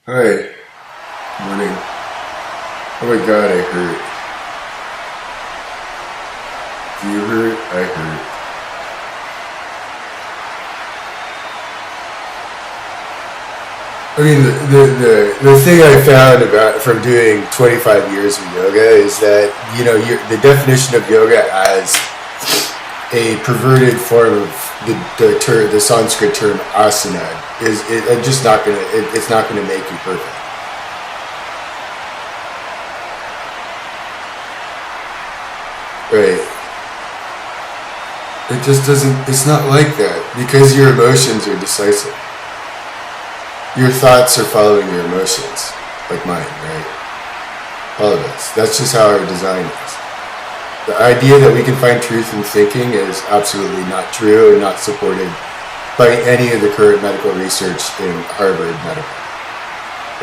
Hi, morning. Oh my god, I hurt. Do you hurt? I hurt. I mean, the thing I found about from doing 25 years of yoga is that, the definition of yoga as a perverted form of the Sanskrit term asana is just not gonna it's not gonna make you perfect. Right. It just doesn't. It's not like that because your emotions are decisive. Your thoughts are following your emotions, like mine, right? All of us. That's just how our design is. The idea that we can find truth in thinking is absolutely not true and not supported by any of the current medical research in Harvard Medical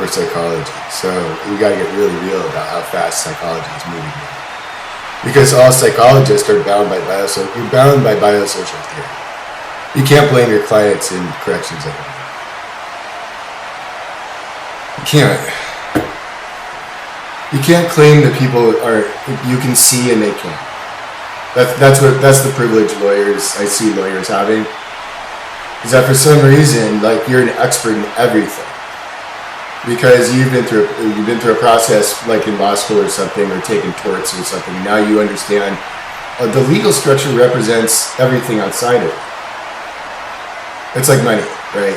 or psychology. So we got to get really real about how fast psychology is moving now. Because all psychologists are bound by biosocial theory. You can't blame your clients in corrections anymore. You can't claim that people you can see and they can't. That's the privilege lawyers I see lawyers having. Is that for some reason, like, you're an expert in everything. Because you've been through a process like in law school or something, or taking torts or something. Now you understand the legal structure represents everything outside of it. It's like money, right?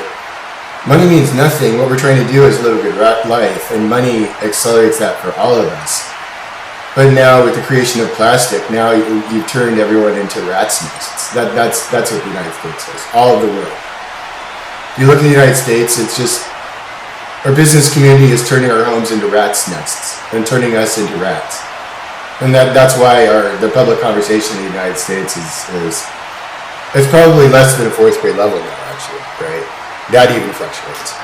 Money means nothing. What we're trying to do is live a good life, and money accelerates that for all of us. But now with the creation of plastic, now you've turned everyone into rat's nests. That's what the United States is. All of the world. If you look at the United States, it's just our business community is turning our homes into rat's nests and turning us into rats. And that's why the public conversation in the United States is it's probably less than a fourth grade level now, actually, right? That even fluctuates.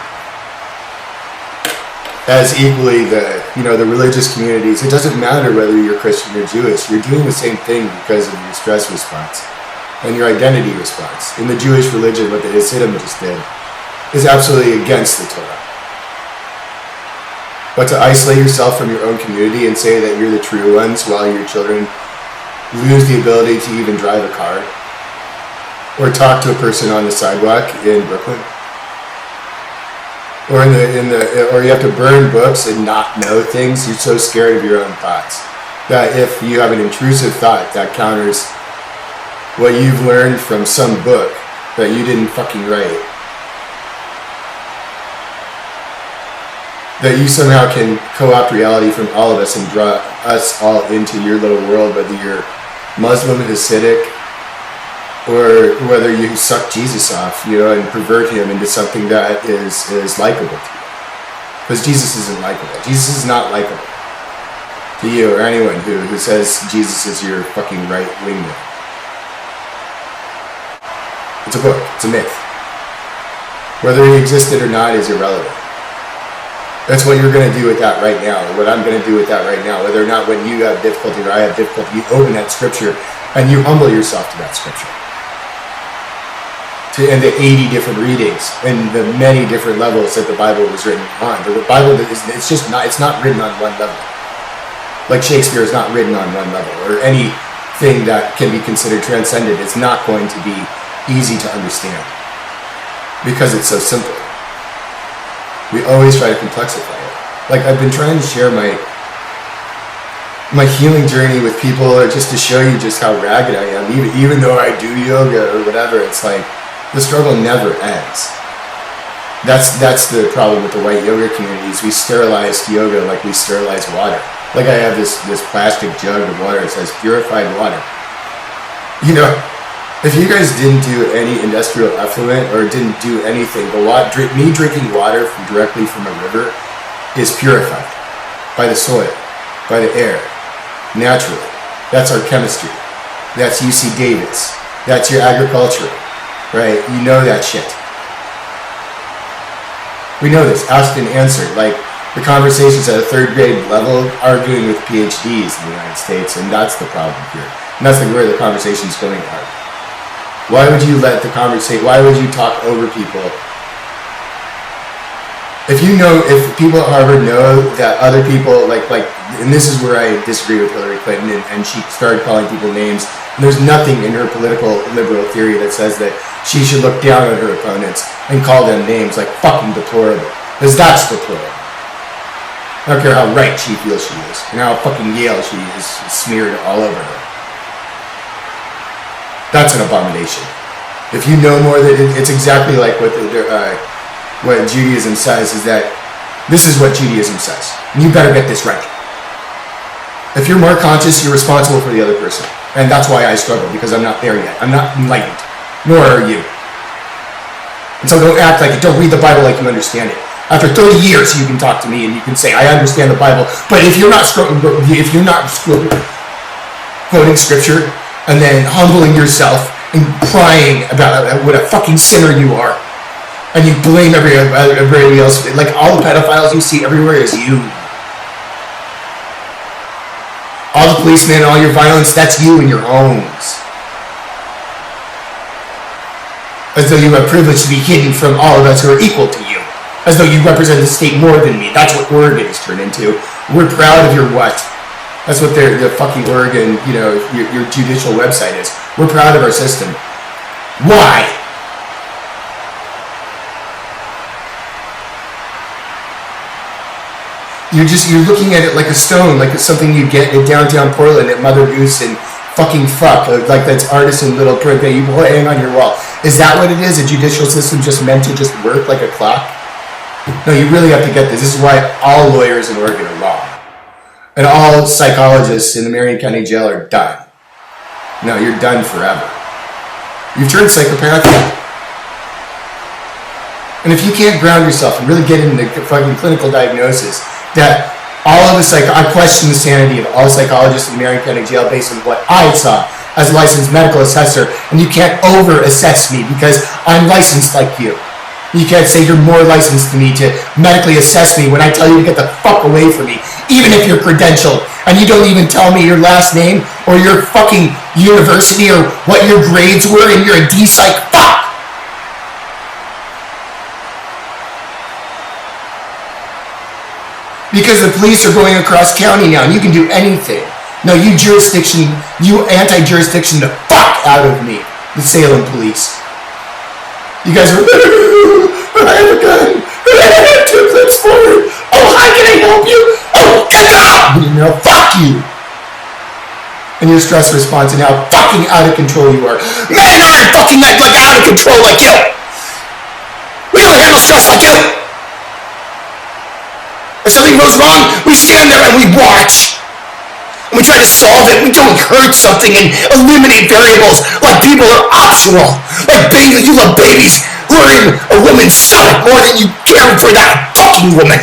As equally the religious communities, it doesn't matter whether you're Christian or Jewish, you're doing the same thing because of your stress response and your identity response. In the Jewish religion, what the Hasidim just did is absolutely against the Torah. But to isolate yourself from your own community and say that you're the true ones while your children lose the ability to even drive a car or talk to a person on the sidewalk in Brooklyn, or or you have to burn books and not know things. You're so scared of your own thoughts that if you have an intrusive thought that counters what you've learned from some book that you didn't fucking write, that you somehow can co-opt reality from all of us and draw us all into your little world, whether you're Muslim, Hasidic, or whether you suck Jesus off, and pervert him into something that is likable to you. Because Jesus isn't likable. Jesus is not likable to you or anyone who says Jesus is your fucking right wingman. It's a book. It's a myth. Whether he existed or not is irrelevant. That's what you're going to do with that right now, or what I'm going to do with that right now. Whether or not when you have difficulty or I have difficulty, you open that scripture and you humble yourself to that scripture. And the 80 different readings and the many different levels that the Bible was written on. The Bible it's not written on one level. Like Shakespeare is not written on one level, or anything that can be considered transcendent is not going to be easy to understand because it's so simple. We always try to complexify it. Like, I've been trying to share my healing journey with people, or just to show you just how ragged I am. Even though I do yoga or whatever, it's like the struggle never ends. That's the problem with the white yoga communities. We sterilized yoga like we sterilize water. Like, I have this plastic jug of water that says purified water. If you guys didn't do any industrial effluent or didn't do anything, me drinking water directly from a river is purified by the soil, by the air, naturally. That's our chemistry. That's UC Davis. That's your agriculture, right? You know that shit. We know this, asked and answered. Like, the conversations at a third grade level arguing with PhDs in the United States, and that's the problem here. And that's where the conversation's going at. Why would you talk over people if people at Harvard know that other people and this is where I disagree with Hillary Clinton, and she started calling people names. And there's nothing in her political liberal theory that says that she should look down on her opponents and call them names like fucking deplorable, because that's deplorable. I don't care how right she feels she is, and how fucking Yale she is smeared all over her. That's an abomination. If you know more, that it's exactly like what Judaism says, is that this is what Judaism says. And you better get this right. If you're more conscious, you're responsible for the other person. And that's why I struggle, because I'm not there yet. I'm not enlightened. Nor are you. And so don't act like it. Don't read the Bible like you understand it. After 30 years, you can talk to me and you can say, I understand the Bible. But if you're not quoting scripture and then humbling yourself and crying about what a fucking sinner you are, and you blame everybody else, like all the pedophiles you see everywhere is you. All the policemen and all your violence, that's you in your homes. As though you have privilege to be hidden from all of us who are equal to you. As though you represent the state more than me. That's what Oregon has turned into. We're proud of your what? That's what the fucking Oregon, your judicial website is. We're proud of our system. Why? You're looking at it like a stone, like it's something you get in downtown Portland at Mother Goose and fucking fuck, like that's artisan little print that you hang on your wall. Is that what it is? A judicial system just meant to just work like a clock? No, you really have to get this. This is why all lawyers in Oregon are wrong. And all psychologists in the Marion County Jail are done. No, you're done forever. You've turned psychopathic. And if you can't ground yourself and really get into fucking clinical diagnosis, that all of I question the sanity of all psychologists in the Marion County Jail based on what I saw as a licensed medical assessor, and you can't over-assess me because I'm licensed like you. You can't say you're more licensed than me to medically assess me when I tell you to get the fuck away from me, even if you're credentialed, and you don't even tell me your last name or your fucking university or what your grades were, and you're a D-Psych fuck! Because the police are going across county now, and you can do anything. No, you anti-jurisdiction the fuck out of me, the Salem police. You guys are, I have a gun, 2 clips forward, oh, hi, can I help you? Oh, get out! No, fuck you! And your stress response and how fucking out of control you are. Men aren't fucking like out of control like you! We don't handle stress like you! If something goes wrong, we stand there and we watch. And we try to solve it. We don't hurt something and eliminate variables like people are optional. Like babies, you love babies who are in a woman's stomach more than you care for that fucking woman.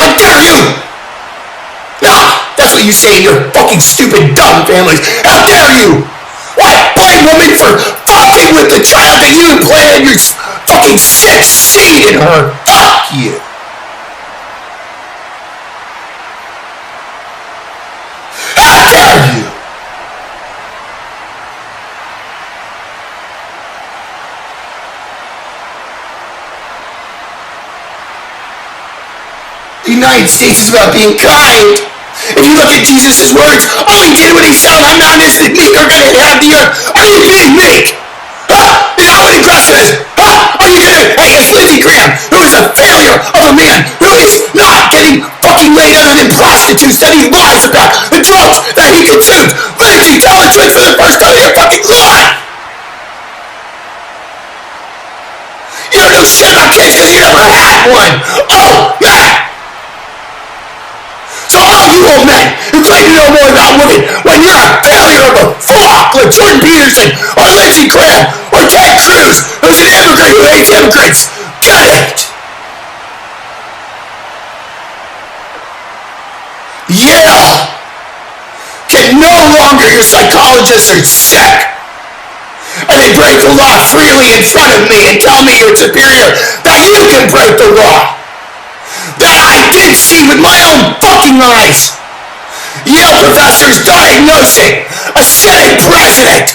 How dare you? Ah, that's what you say in your fucking stupid dumb families. How dare you? Why blame women for fucking with the child that you implanted your fucking sick seed in her? Fuck you. How dare you? The United States is about being kind. If you look at Jesus' words, all he did when he said, I'm not as the meek are going to inherit the earth. Are you being meek? Huh? Is that what aggressive is? Huh? Are you going to, hey, it's Lindsey Graham, who is a failure of a man who is not getting fucking laid other than prostitutes that he lies about, the drugs that he consumes. Lindsey, tell the truth for the first time in your fucking life. You don't know shit about kids because you never had one. Oh, man. So all you old men who claim to know more about women when you're a failure of a flock like Jordan Peterson or Lindsey Graham or Ted Cruz, who's an immigrant who hates immigrants, get it! Yeah! Can no longer, your psychologists are sick! And they break the law freely in front of me and tell me you're superior, that you can break the law! That I did see with my own fucking eyes! Yale professors diagnosing a sitting president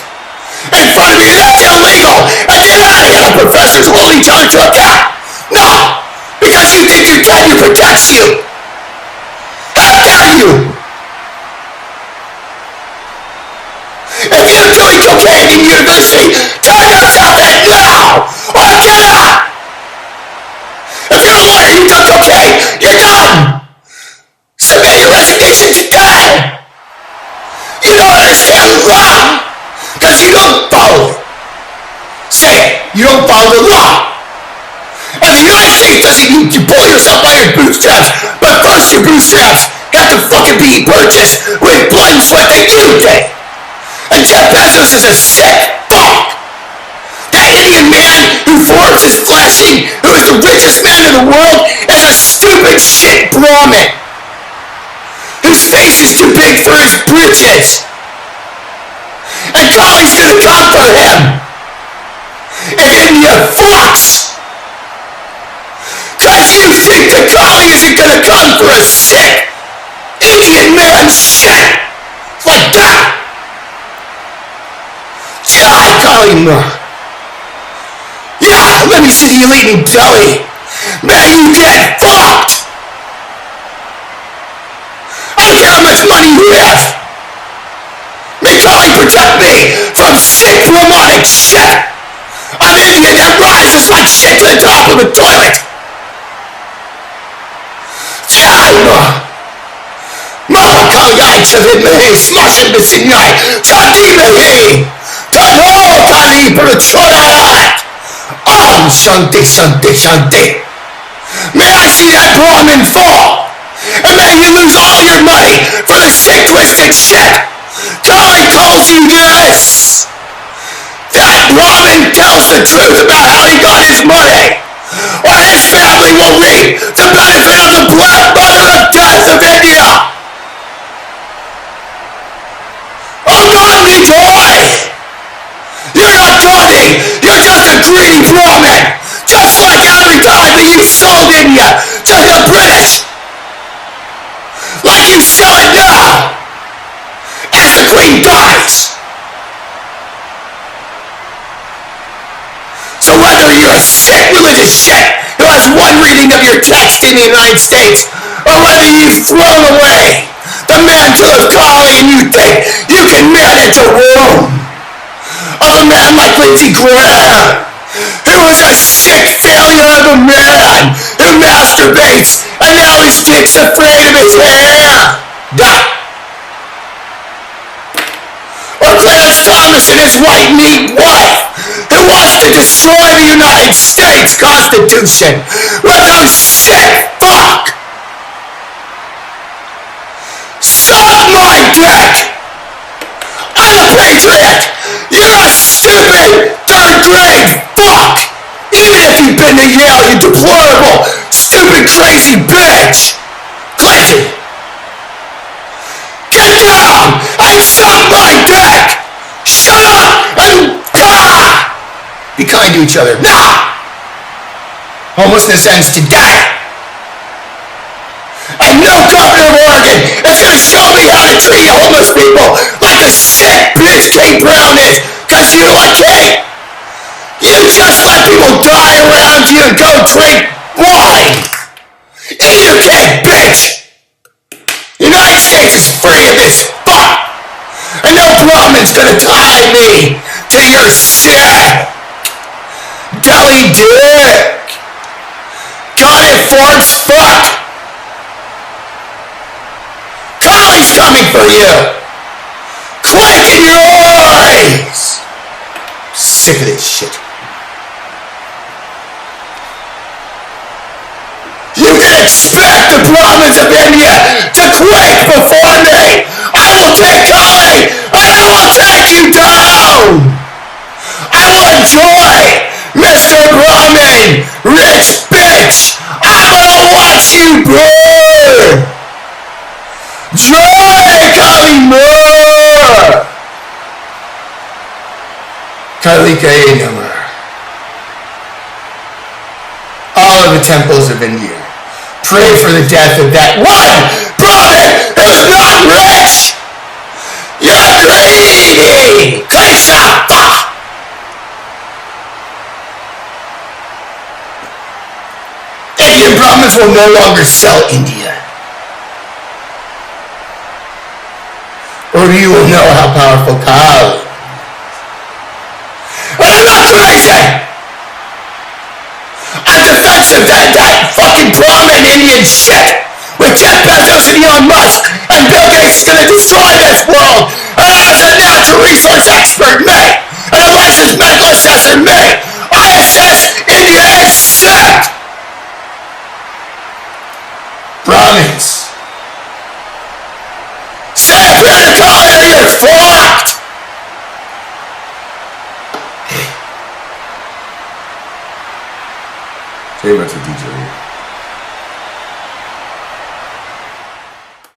in front of me, that's illegal! And you're not Yale professors holding each other to account! No! and who protects you. How dare you? If you're doing cocaine in university, turn yourself in now or get out. If you're a lawyer, you've done cocaine, you're done. Submit your resignation today. You don't understand law because you don't follow it. Say it. You don't follow the law. And the United States doesn't need to pull yourself by your bootstraps, but first your bootstraps have to fucking be purchased with blood and sweat that you did. And Jeff Bezos is a sick fuck. That Indian man who Forbes is flashing, who is the richest man in the world, is a stupid shit Brahmin whose face is too big for his britches. And Kali's gonna come for him. And India fucks. Cause you think that Kali isn't gonna come for a sick Indian man shit like that. Jai Kali Ma. Yeah, let me see the elite in Delhi. Man, you get fucked. I don't care how much money you have. May Kali protect me from sick Brahmanic shit. I'm Indian that rises like shit to the top of the toilet. China. Mahakali Chavit Mahi Smashin Bisinyai Chati Mahi Tano Kali Prachodat. Om Shanti Shanti Shanti. May I see that Brahmin fall. And may you lose all your money for the sick, twisted shit. Kali calls you this. That Brahmin tells the truth about how he got his money, or his family will reap the benefit of the black mother of death of India. Oh, Gandhi boy! You're not Gandhi! You're just a greedy Brahmin! Just like every time that you sold India to the British! Like you sell it now! As the Queen dies! So whether you're a sick religious shit who has one reading of your text in the United States, or whether you've thrown away the mantle of Kali and you think you can manage a room of a man like Lindsey Graham, who is a sick failure of a man who masturbates and now his dick's afraid of his hair. Or Clarence Thomas and his white meat wife, who wants to destroy the United States Constitution with those sick fuck. Suck my dick. I'm a patriot. You're a stupid third grade fuck. Even if you've been to Yale, you deplorable, stupid, crazy bitch. Clinton. Get down and suck my dick. Shut up and be kind to each other. Nah! Homelessness ends today. And no governor of Oregon is going to show me how to treat homeless people like the sick bitch Kate Brown is. Because you know what, Kate? You just let people die around you and go drink wine. Eat your cake, bitch. The United States is free of this fuck. And no Brahmin's going to tie me to your shit. Delhi dick. Got it, Forbes fuck. Kali's coming for you. Clank in your eyes. Sick of this shit. You can expect the Brahmins of India to quake before me. I will take Kali and I will take you down. I will enjoy Mr. Brahmin, rich bitch. I'm gonna watch you burn. Jai Kali Ma. Kalika Namah. All of the temples of India pray for the death of that one Brahmin who's not rich. You're greedy. Kaisa. If you Indian Brahmins will no longer sell India. Or you will know how powerful Kali. And I'm not crazy! I'm defensive that fucking Brahmin Indian shit with Jeff Bezos and Elon Musk and Bill Gates is gonna destroy this world. And as a natural resource expert, me,